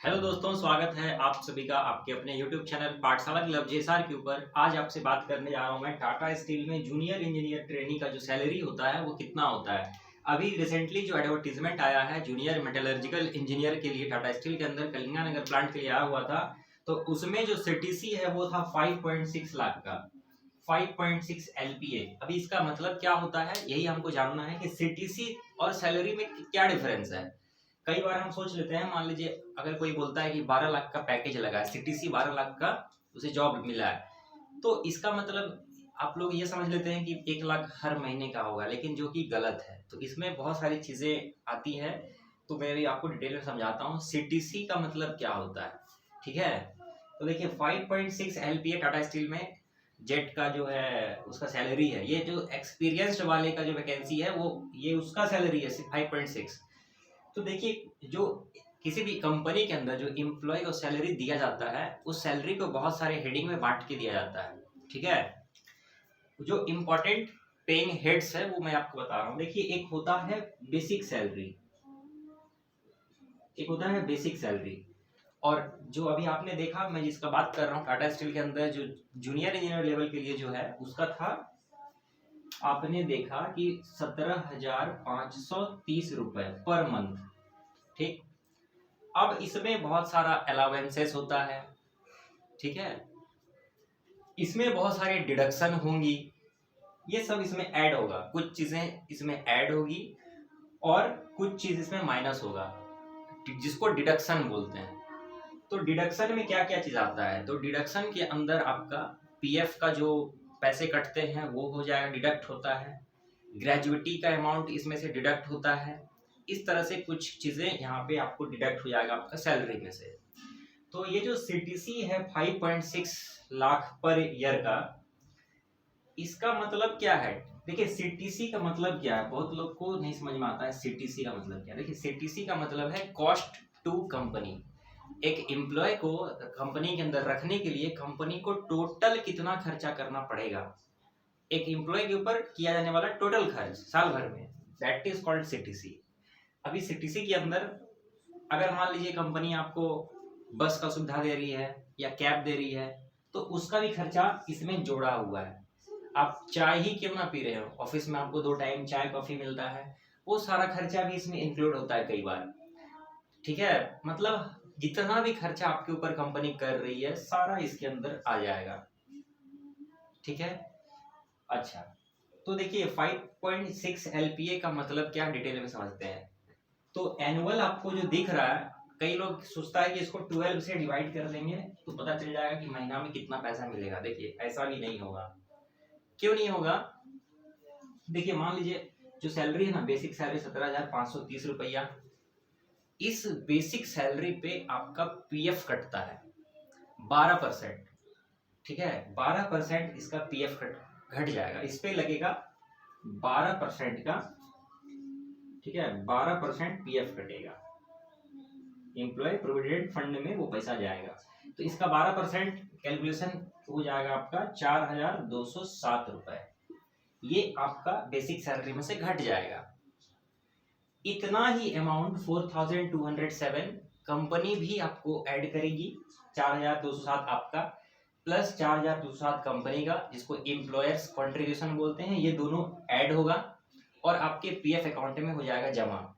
Hello दोस्तों, स्वागत है आप सभी का आपके अपने YouTube चैनल पाठशाला क्लब जेएसआर के ऊपर। आज आपसे बात करने जा रहा हूं मैं टाटा स्टील में जूनियर इंजीनियर ट्रेनी का जो सैलरी होता है वो कितना होता है। अभी रिसेंटली जो एडवर्टीजमेंट आया है जूनियर मेटलर्जिकल इंजीनियर के लिए टाटा स्टील के अंदर कलिंगानगर प्लांट के लिए आया हुआ था, तो उसमें जो सीटीसी है वो था 5.6 लाख का, 5.6 LPA। अभी इसका मतलब क्या होता है यही हमको जानना है कि सीटीसी और सैलरी में क्या डिफरेंस है। कई बार हम सोच लेते हैं, मान लीजिए अगर कोई बोलता है कि 12 लाख का पैकेज लगा है, सीटीसी 12 लाख का उसे जॉब मिला है, तो इसका मतलब आप लोग ये समझ लेते हैं कि 1 लाख हर महीने का होगा, लेकिन जो कि गलत है। तो इसमें बहुत सारी चीजें आती है, तो मैं भी आपको डिटेल में समझाता हूँ सीटीसी का मतलब क्या होता है। ठीक है, तो देखिए 5.6 LPA टाटा स्टील में जेट का जो है उसका सैलरी है। ये जो एक्सपीरियंस्ड वाले का जो वैकेंसी है वो ये उसका सैलरी है 5.6। तो देखिए, जो किसी भी कंपनी के अंदर जो एम्प्लॉय को सैलरी दिया जाता है उस सैलरी को बहुत सारे हेडिंग में बांट के दिया जाता है। ठीक है, जो इम्पोर्टेंट पेइंग हेड्स है वो मैं आपको बता रहा हूँ। देखिए, एक होता है बेसिक सैलरी, एक होता है बेसिक सैलरी, और जो अभी आपने देखा मैं जिसका बात कर रहा हूँ टाटा स्टील के अंदर जो जूनियर इंजीनियर लेवल के लिए जो है उसका था, आपने देखा कि 17,530 रुपए पर मंथ। ठीक, अब इसमें बहुत सारा अलावेंसेस होता है। ठीक है, इसमें बहुत सारी डिडक्शन होंगी, ये सब इसमें ऐड होगा, कुछ चीजें इसमें ऐड होगी और कुछ चीज इसमें माइनस होगा, जिसको डिडक्शन बोलते हैं। तो डिडक्शन में क्या क्या चीज आता है, तो डिडक्शन के अंदर आपका पीएफ का जो पैसे कटते हैं वो हो जाएगा, डिडक्ट होता है। ग्रेजुएटी का अमाउंट इसमें से डिडक्ट होता है। इस तरह से कुछ चीजें यहाँ पे आपको डिडक्ट हो जाएगा आपका सैलरी में से। तो ये जो सीटीसी है 5.6 लाख पर ईयर का, इसका मतलब क्या है। देखिए, सीटीसी का मतलब क्या है, बहुत लोग को नहीं समझ में आता है सीटीसी का मतलब क्या है। देखिए, सीटीसी का मतलब है कॉस्ट टू कंपनी। एक एम्प्लॉय को कंपनी के अंदर रखने के लिए कंपनी को टोटल कितना खर्चा करना पड़ेगा, एक एम्प्लॉय के ऊपर किया जाने वाला टोटल खर्च साल भर में, दैट इज कॉल्ड सीटीसी। अभी सीटीसी के अंदर अगर मान लीजिए कंपनी आपको बस का सुविधा दे रही है या कैब दे रही है, तो उसका भी खर्चा इसमें जोड़ा हुआ है। आप चाय ही क्यों ना पी रहे हो, ऑफिस में आपको 2 टाइम चाय कॉफी मिलता है, वो सारा खर्चा भी इसमें इंक्लूड होता है कई बार। ठीक है, मतलब जितना भी खर्चा आपके ऊपर कंपनी कर रही है सारा इसके अंदर आ जाएगा। ठीक है, अच्छा, तो देखिए 5.6 LPA का मतलब क्या डिटेल में समझते हैं। तो एनुअल आपको जो दिख रहा है, कई लोग सोचता है कि इसको 12 से डिवाइड कर देंगे तो पता चल जाएगा कि महीना में कितना पैसा मिलेगा। देखिए, ऐसा भी नहीं होगा। क्यों नहीं होगा, देखिए मान लीजिए जो सैलरी है ना, बेसिक सैलरी 17,530 रुपया, इस बेसिक सैलरी पे आपका पीएफ कटता है 12%। ठीक है, 12% इसका पीएफ घट जाएगा, इस पे लगेगा 12% का। ठीक है, 12% पीएफ कटेगा, एम्प्लॉय प्रोविडेंट फंड में वो पैसा जाएगा। तो इसका 12% कैलकुलेशन हो जाएगा आपका 4,207 रुपए, ये आपका बेसिक सैलरी में से घट जाएगा। इतना ही अमाउंट 4,207 कंपनी भी आपको ऐड करेगी, 4,207 आपका प्लस 4,207 कंपनी का, जिसको एम्प्लॉयर्स कंट्रीब्यूशन बोलते हैं, ये दोनों ऐड होगा और आपके पीएफ अकाउंट में हो जाएगा जमा।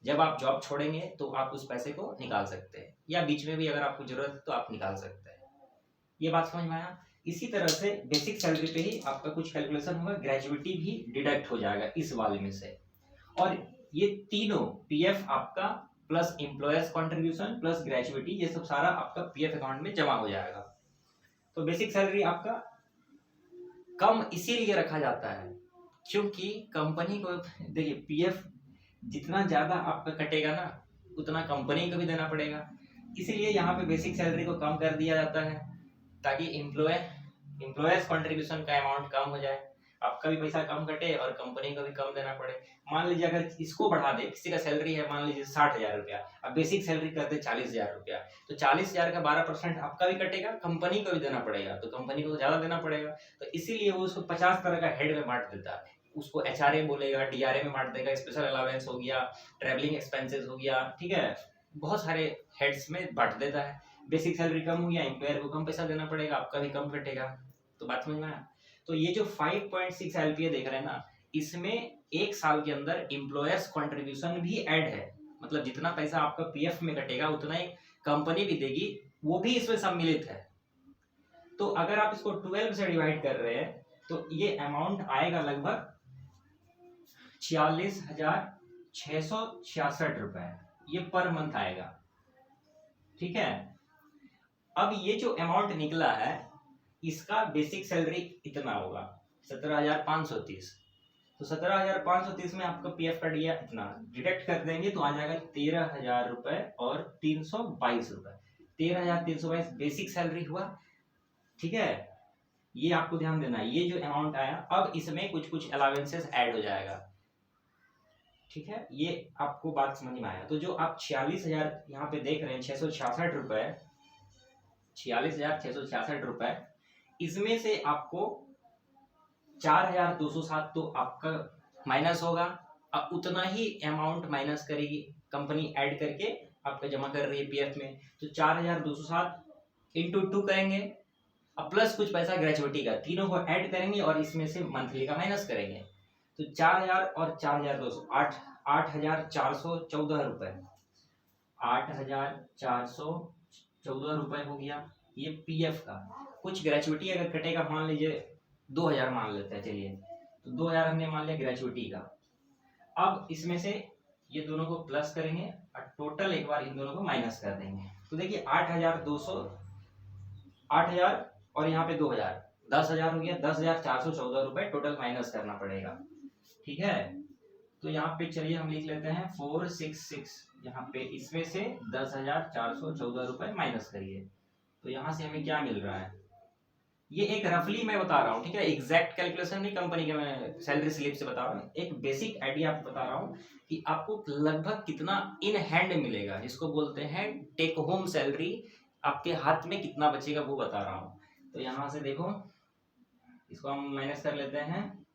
जब आप जॉब छोड़ेंगे तो आप उस पैसे को निकाल सकते हैं, या बीच में भी अगर आपको जरूरत है तो आप निकाल सकते हैं। ये बात समझ में आया। इसी तरह से बेसिक सैलरी पे ही आपका कुछ कैलकुलेशन होगा, ग्रेजुएटी भी डिडक्ट हो जाएगा इस वाले में से, और ये तीनों पीएफ आपका plus employers contribution plus gratuity, ये सब सारा आपका पीएफ अकाउंट में जमा हो जाएगा। तो बेसिक सैलरी आपका कम इसीलिए रखा जाता है क्योंकि कंपनी को, देखिए पीएफ जितना ज्यादा आपका कटेगा ना उतना कंपनी को भी देना पड़ेगा, इसीलिए यहाँ पे बेसिक सैलरी को कम कर दिया जाता है ताकि एम्प्लॉयर्स कंट्रीब्यूशन का अमाउंट कम हो जाए, आपका भी पैसा कम कटे और कंपनी को भी कम देना पड़े। मान लीजिए अगर इसको बढ़ा दे, किसी का सैलरी है मान लीजिए 60,000 रुपया, अब बेसिक सैलरी कर दे 40,000 रुपया, तो 40,000 का 12% आपका भी कटेगा, कंपनी को भी देना पड़ेगा, तो कंपनी को तो ज्यादा देना पड़ेगा। तो इसीलिए वो उसको 50 तरह का हेड में बांट देता है, उसको एचआरए बोलेगा, डीआरए में बांट देगा, स्पेशल अलावेंस हो गया, ट्रेवलिंग एक्सपेंसेस हो गया, ठीक है, बहुत सारे हेड्स में बांट देता है। बेसिक सैलरी कम हो गया, एम्प्लॉयर को कम पैसा देना पड़ेगा, आपका भी कम कटेगा। तो बात समझ में आया। तो ये जो 5.6 एलपीए देख रहे हैं ना, इसमें एक साल के अंदर एम्प्लॉयर्स कंट्रीब्यूशन भी ऐड है, मतलब जितना पैसा आपका पीएफ में कटेगा उतना ही कंपनी भी देगी, वो भी इसमें सम्मिलित है। तो अगर आप इसको 12 से डिवाइड कर रहे हैं तो ये अमाउंट आएगा लगभग 46,666 रुपए, ये पर मंथ आएगा। ठीक है, अब ये जो अमाउंट निकला है इसका बेसिक सैलरी इतना होगा 17,530। तो 17,530 में आपका पीएफ कट गया, इतना डिडक्ट कर देंगे तो आ जाएगा 13,000 रुपए और 322 रुपए। 13,322 बेसिक सैलरी हुआ। ठीक है, ये आपको ध्यान देना है। ये जो अमाउंट आया, अब इसमें कुछ कुछ अलावेंसेस ऐड हो जाएगा। ठीक है, ये आपको बात समझ में आया। तो जो आप 46,000 यहाँ पे देख रहे हैं 666 रुपए, 46,666 रुपए, इसमें से आपको 4,207 तो आपका माइनस होगा। अब उतना ही अमाउंट माइनस करेगी कंपनी ऐड करके, आपका जमा कर रही है पीएफ में, तो 4,207 इंटू 2 करेंगे, अब प्लस कुछ पैसा ग्रेजुएटी का, तीनों को ऐड करेंगे और इसमें से मंथली का माइनस करेंगे। तो 4,000 और 4,200 8,414 रुपए, 8,414 रुपए हो गया ये पीएफ का। कुछ ग्रेजुएटी अगर कटेगा, मान लीजिए 2,000 मान लेते हैं, चलिए तो 2,000 हमने मान लिया ग्रेजुएटी का। अब इसमें से ये दोनों को प्लस करेंगे और टोटल एक बार इन दोनों को माइनस कर देंगे। तो देखिए 8,200, 8,000 और यहाँ पे 2,000, 10,000 हो गया। 10,414 रुपए टोटल माइनस करना पड़ेगा। ठीक है, तो यहाँ पे चलिए हम लिख लेते हैं 466, यहाँ पे इसमें से 10,414 रुपए माइनस करिए, तो यहाँ से हमें क्या मिल रहा है, ये एक रफली मैं बता रहा हूँ। ठीक है, एग्जैक्ट कैलकुलेशन नहीं कंपनी के, मैं सैलरी स्लिप से बता रहा हूँ, एक बेसिक आइडिया आपको बता रहा हूँ कि आपको लगभग कितना इन हैंड मिलेगा, जिसको बोलते हैं टेक होम सैलरी, आपके हाथ में कितना बचेगा वो बता रहा हूँ। तो यहाँ से देखो, इसको हम माइनस कर लेते हैं,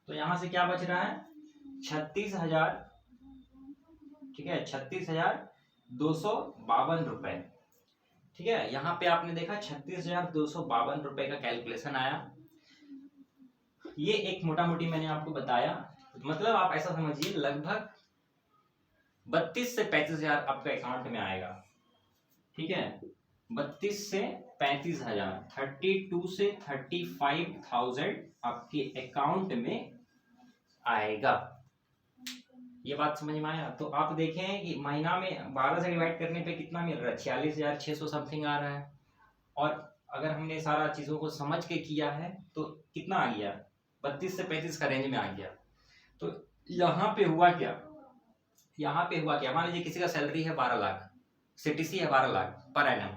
तो यहां से क्या बच रहा है 36,000। ठीक है, 36,252 रुपए। ठीक है, यहाँ पे आपने देखा 36,252 रुपए का कैलकुलेशन आया। ये एक मोटा मोटी मैंने आपको बताया, मतलब आप ऐसा समझिए लगभग 32 से 35,000 आपका अकाउंट में आएगा। ठीक है, 32 से 35,000, 32 से 35,000 आपके अकाउंट में आएगा। ये बात समझ में आया। तो आप देखें कि महीना में 12 से डिवाइड करने पे कितना मिल रहा है, 46,600 समथिंग आ रहा है। और अगर हमने सारा चीजों को समझ के किया है तो कितना आ गया, 32 से 35 का रेंज में आ गया। तो यहाँ पे हुआ क्या, मान लीजिए किसी का सैलरी है 12 लाख, सीटीसी है 12 लाख पर एनम,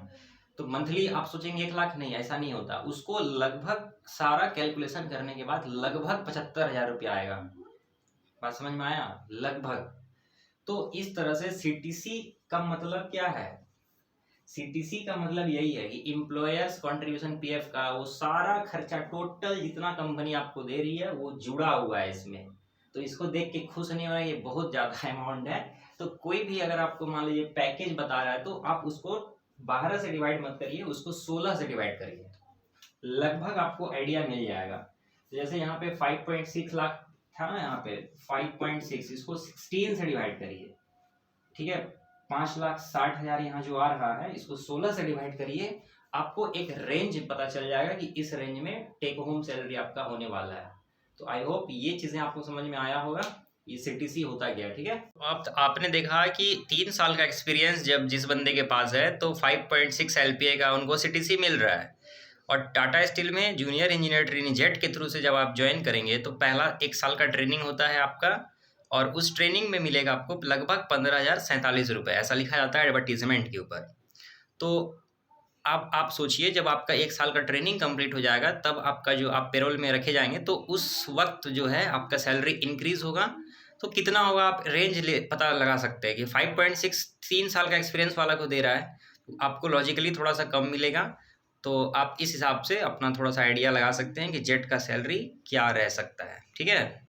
तो मंथली आप सोचेंगे 1 लाख, नहीं ऐसा नहीं होता। उसको लगभग सारा कैलकुलेशन करने के बाद लगभग 75,000 रुपया आएगा। बात समझ में आया, लगभग। तो इस तरह से सीटीसी का मतलब क्या है, सीटीसी का मतलब यही है कि एम्प्लॉयर्स कंट्रीब्यूशन पीएफ का वो सारा खर्चा टोटल जितना कंपनी आपको दे रही है वो जुड़ा हुआ है इसमें। तो इसको देख के खुश नहीं होना, ये बहुत ज्यादा अमाउंट है। तो कोई भी अगर आपको मान लीजिए पैकेज बता रहा है तो आप उसको 12 से डिवाइड मत करिए, उसको 16 से डिवाइड करिए, लगभग आपको आइडिया मिल जाएगा। तो जैसे यहाँ पे 5.6 लाख था ना, यहाँ पे 5.6, इसको 16 से डिवाइड करिए। ठीक है, 5,60,000 यहाँ जो आ रहा है, इसको 16 से डिवाइड करिए, आपको एक रेंज पता चल जाएगा कि इस रेंज में टेक होम सैलरी आपका होने वाला है। तो आई होप ये चीजें आपको समझ में आया होगा, ये सीटीसी होता गया। ठीक है, आपने देखा कि 3 साल का एक्सपीरियंस जब जिस बंदे के पास है तो 5.6 एलपीए का उनको सीटीसी मिल रहा है। और टाटा स्टील में जूनियर इंजीनियर ट्रेनिंग जेट के थ्रू से जब आप ज्वाइन करेंगे तो पहला 1 साल का ट्रेनिंग होता है आपका, और उस ट्रेनिंग में मिलेगा आपको लगभग 15,047 रुपये, ऐसा लिखा जाता है एडवर्टीजमेंट के ऊपर। तो अब आप सोचिए जब आपका 1 साल का ट्रेनिंग कंप्लीट हो जाएगा तब आपका जो आप पेरोल में रखे जाएंगे तो उस वक्त जो है आपका सैलरी इंक्रीज होगा। तो कितना होगा आप रेंज पता लगा सकते हैं कि 5.6 3 साल का एक्सपीरियंस वाला को दे रहा है, आपको लॉजिकली थोड़ा सा कम मिलेगा। तो आप इस हिसाब से अपना थोड़ा सा आइडिया लगा सकते हैं कि जेट का सैलरी क्या रह सकता है। ठीक है।